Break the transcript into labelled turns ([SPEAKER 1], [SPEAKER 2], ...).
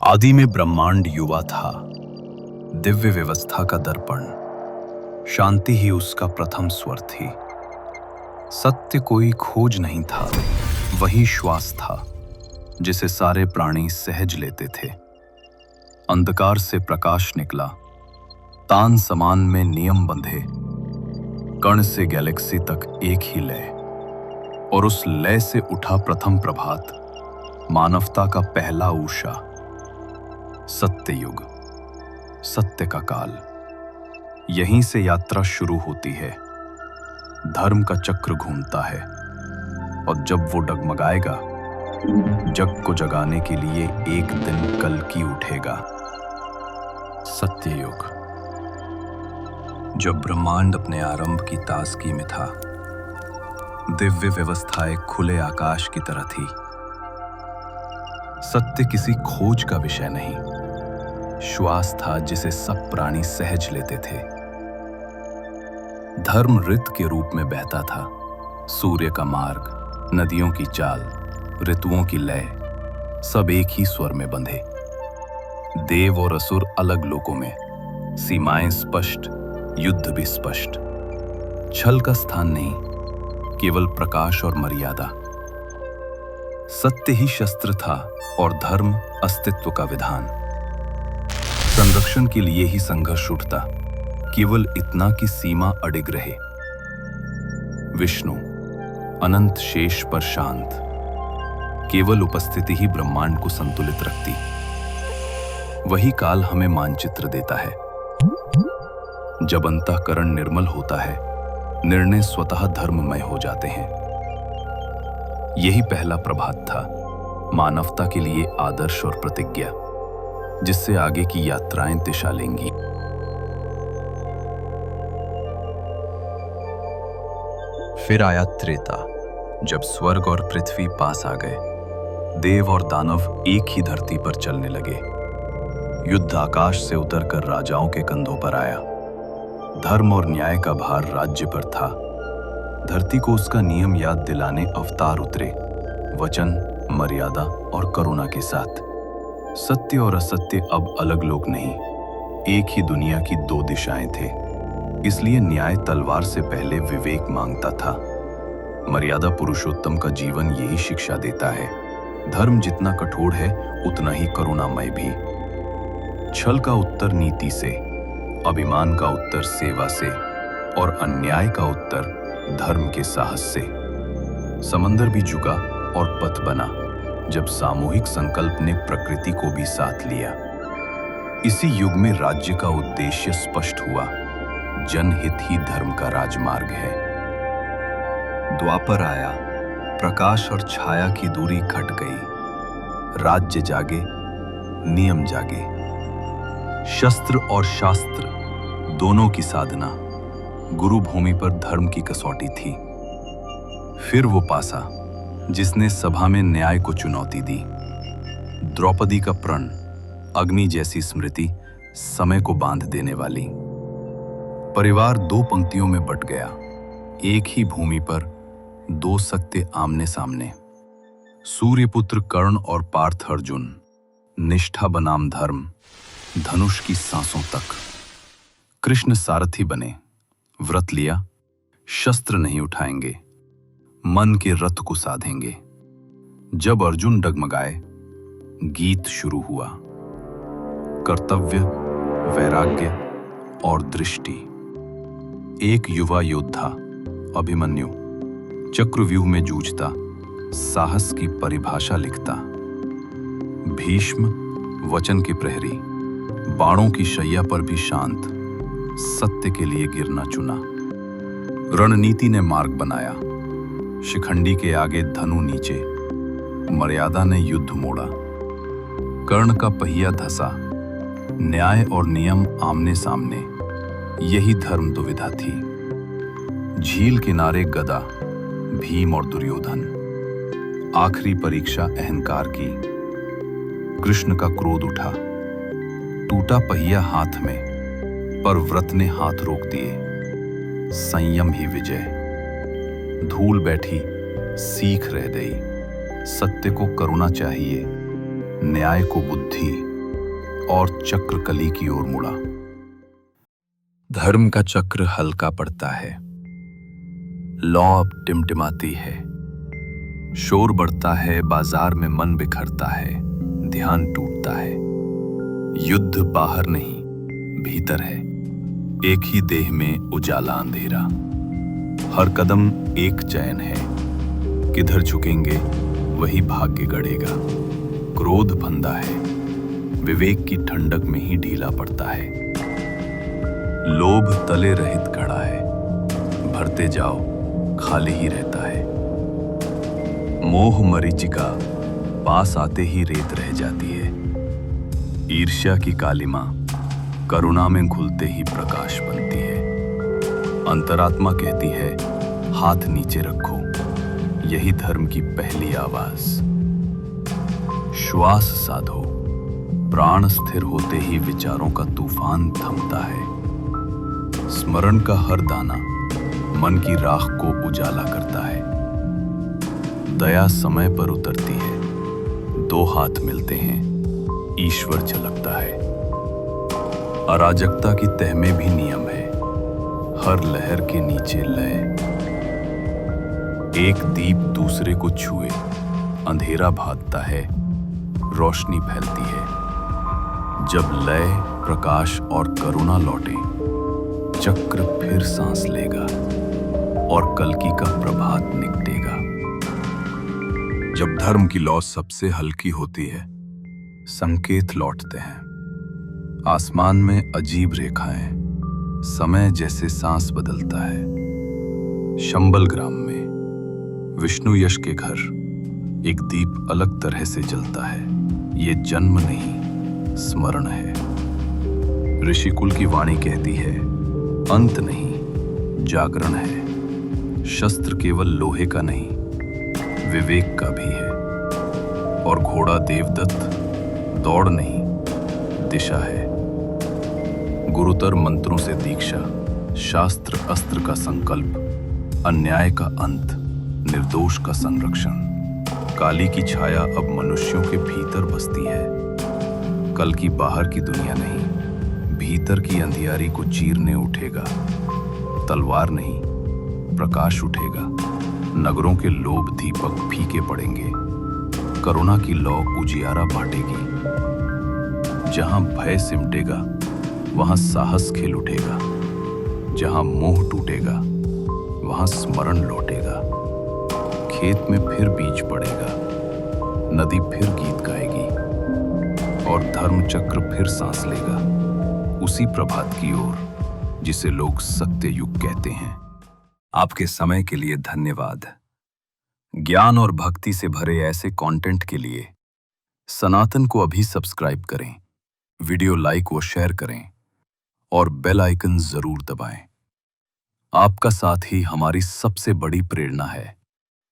[SPEAKER 1] आदि में ब्रह्मांड युवा था, दिव्य व्यवस्था का दर्पण, शांति ही उसका प्रथम स्वर थी। सत्य कोई खोज नहीं था, वही श्वास था जिसे सारे प्राणी सहज लेते थे। अंधकार से प्रकाश निकला, तान समान में नियम बंधे, कण से गैलेक्सी तक एक ही लय, और उस लय से उठा प्रथम प्रभात, मानवता का पहला ऊषा। सत्य युग, सत्य का काल, यहीं से यात्रा शुरू होती है। धर्म का चक्र घूमता है, और जब वो डगमगाएगा, जग को जगाने के लिए एक दिन कल की उठेगा। सत्ययुग। जब ब्रह्मांड अपने आरंभ की ताजगी में था, दिव्य व्यवस्था एक खुले आकाश की तरह थी। सत्य किसी खोज का विषय नहीं, श्वास था जिसे सब प्राणी सहज लेते थे। धर्म ऋत के रूप में बहता था, सूर्य का मार्ग, नदियों की चाल, ऋतुओं की लय, सब एक ही स्वर में बंधे। देव और असुर अलग लोकों में, सीमाएं स्पष्ट, युद्ध भी स्पष्ट। छल का स्थान नहीं, केवल प्रकाश और मर्यादा। सत्य ही शस्त्र था और धर्म अस्तित्व का विधान। संरक्षण के लिए ही संघर्ष उठता, केवल इतना कि सीमा अडिग रहे। विष्णु अनंत शेष पर शांत, केवल उपस्थिति ही ब्रह्मांड को संतुलित रखती। वही काल हमें मानचित्र देता है। जब अंतःकरण निर्मल होता है, निर्णय स्वतः धर्ममय हो जाते हैं। यही पहला प्रभात था, मानवता के लिए आदर्श और प्रतिज्ञा, जिससे आगे की यात्राएं दिशा लेंगी। फिर आया त्रेता, जब स्वर्ग और पृथ्वी पास आ गए। देव और दानव एक ही धरती पर चलने लगे। युद्ध आकाश से उतरकर राजाओं के कंधों पर आया। धर्म और न्याय का भार राज्य पर था। धरती को उसका नियम याद दिलाने अवतार उतरे, वचन, मर्यादा और करुणा के साथ। सत्य और असत्य अब अलग लोग नहीं, एक ही दुनिया की दो दिशाएं थे। इसलिए न्याय तलवार से पहले विवेक मांगता था। मर्यादा पुरुषोत्तम का जीवन यही शिक्षा देता है। धर्म जितना कठोर है, उतना ही करुणामय भी। छल का उत्तर नीति से, अभिमान का उत्तर सेवा से, और अन्याय का उत्तर धर्म के साहस से। समंदर भी झुका और पथ बना, जब सामूहिक संकल्प ने प्रकृति को भी साथ लिया। इसी युग में राज्य का उद्देश्य स्पष्ट हुआ, जनहित ही धर्म का राजमार्ग है। द्वापर आया, प्रकाश और छाया की दूरी घट गई। राज्य जागे, नियम जागे। शस्त्र और शास्त्र दोनों की साधना, गुरु भूमि पर धर्म की कसौटी थी। फिर वो पासा, जिसने सभा में न्याय को चुनौती दी। द्रौपदी का प्रण, अग्नि जैसी स्मृति, समय को बांध देने वाली। परिवार दो पंक्तियों में बट गया, एक ही भूमि पर दो सत्य आमने सामने। सूर्यपुत्र कर्ण और पार्थ अर्जुन, निष्ठा बनाम धर्म, धनुष की सांसों तक। कृष्ण सारथी बने, व्रत लिया, शस्त्र नहीं उठाएंगे, मन के रथ को साधेंगे। जब अर्जुन डगमगाए, गीत शुरू हुआ। कर्तव्य, वैराग्य और दृष्टि। एक युवा योद्धा, अभिमन्यु, चक्रव्यूह में जूझता, साहस की परिभाषा लिखता। भीष्म, वचन के प्रहरी, बाणों की शैया पर भी शांत, सत्य के लिए गिरना चुना। रणनीति ने मार्ग बनाया, शिखंडी के आगे धनु नीचे, मर्यादा ने युद्ध मोड़ा। कर्ण का पहिया धसा, न्याय और नियम आमने सामने, यही धर्म दुविधा थी। झील किनारे गदा, भीम और दुर्योधन, आखिरी परीक्षा अहंकार की। कृष्ण का क्रोध उठा, टूटा पहिया हाथ में, पर व्रत ने हाथ रोक दिए। संयम ही विजय। धूल बैठी, सीख रह गई। सत्य को करुणा चाहिए, न्याय को बुद्धि, और चक्र कली की ओर मुड़ा। धर्म का चक्र हल्का पड़ता है, लौ अब टिमटिमाती है, शोर बढ़ता है, बाजार में मन बिखरता है, ध्यान टूटता है। युद्ध बाहर नहीं, भीतर है, एक ही देह में उजाला अंधेरा। हर कदम एक चयन है, किधर झुकेंगे वही भाग्य गढ़ेगा। क्रोध फंदा है, विवेक की ठंडक में ही ढीला पड़ता है। लोभ तले रहित खड़ा है, भरते जाओ खाली ही रहता है। मोह मरीचिका पास आते ही रेत रह जाती है। ईर्ष्या की कालिमा करुणा में घुलते ही प्रकाश बनती है। अंतरात्मा कहती है हाथ नीचे रखो, यही धर्म की पहली आवाज। श्वास साधो, प्राण स्थिर होते ही विचारों का तूफान थमता है। स्मरण का हर दाना मन की राख को उजाला करता है। दया समय पर उतरती है, दो हाथ मिलते हैं, ईश्वर झलकता है। अराजकता की तह में भी नियम है, हर लहर के नीचे लय। एक दीप दूसरे को छुए, अंधेरा भागता है, रोशनी फैलती है। जब लय, प्रकाश और करुणा लौटे, चक्र फिर सांस लेगा और कल्कि का प्रभात निकटेगा। जब धर्म की लौ सबसे हल्की होती है, संकेत लौटते हैं। आसमान में अजीब रेखाएं, समय जैसे सांस बदलता है। शंबल ग्राम में विष्णु यश के घर एक दीप अलग तरह से जलता है। ये जन्म नहीं, स्मरण है। ऋषिकुल की वाणी कहती है अंत नहीं, जागरण है। शस्त्र केवल लोहे का नहीं, विवेक का भी है। और घोड़ा देवदत्त दौड़ नहीं, दिशा है। गुरुतर मंत्रों से दीक्षा, शास्त्र अस्त्र का संकल्प, अन्याय का अंत, निर्दोष का संरक्षण। काली की छाया अब मनुष्यों के भीतर बसती है। कल की बाहर की दुनिया नहीं, भीतर की अंधियारी को चीरने उठेगा। तलवार नहीं, प्रकाश उठेगा। नगरों के लोभ दीपक फीके पड़ेंगे। करुणा की लौ उजियारा बांटेगी। जहां भय सिमटेगा, वहां साहस खिल उठेगा। जहां मोह टूटेगा, वहां स्मरण लौटेगा। खेत में फिर बीज पड़ेगा, नदी फिर गीत गाएगी और धर्म चक्र फिर सांस लेगा, उसी प्रभात की ओर जिसे लोग सत्य युग कहते हैं। आपके समय के लिए धन्यवाद। ज्ञान और भक्ति से भरे ऐसे कंटेंट के लिए सनातन को अभी सब्सक्राइब करें, वीडियो लाइक व शेयर करें और बेल आइकन जरूर दबाएं। आपका साथ ही हमारी सबसे बड़ी प्रेरणा है।